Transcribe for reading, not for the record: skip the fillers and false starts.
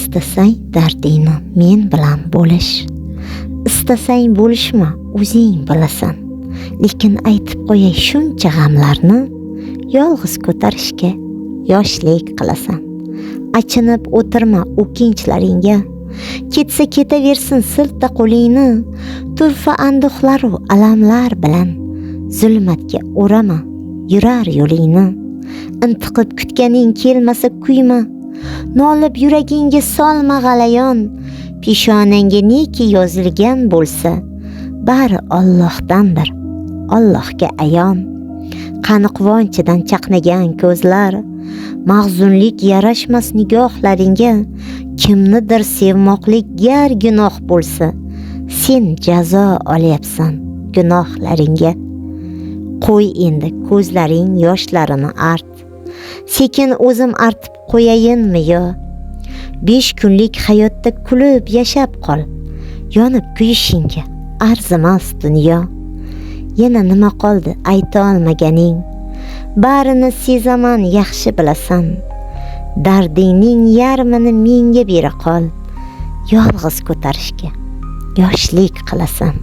istasang dardingni men bilan bo'lish, istasang bo'lishma, o'zing bilasan. Lekin aytib qo'yay shuncha g'amlarni yolg'iz ko'tarishga yoshlik qilasan. Achinib o'tirma o'kinchlaringga, ketsa ketaversin silta qo'lingni. Turfa anduhlaru alamlar bilan zulmatga o'rama yurar yo'lingni. Intiqib kutganing kelmasa kuyma, nolib yuragingga solma g'alayon. Peshonangga neki yozilgan bo'lsa, bari Allohdandir, Allohga ayon. Qani quvonchidan chaqnagan ko'zlar, mag'zunlik yarashmas nigohlaringga. Kimnidir sevmoqlik gar gunoh bo'lsa, sen jazo olyapsan gunohlaringga. Qo'y endi ko'zlaring yoshlarini art, sekin o'zim artib qo'yayinmi yo? 5 kunlik hayotda kulib yashab qol, yonib kuyishingga arzimas dunyo. Yana nima qoldi ayta olmaganing? Barini sezaman, yaxshi bilasan. Dardingning yarmini menga bera qol, yolg'iz ko'tarishga yoshlik qilasan.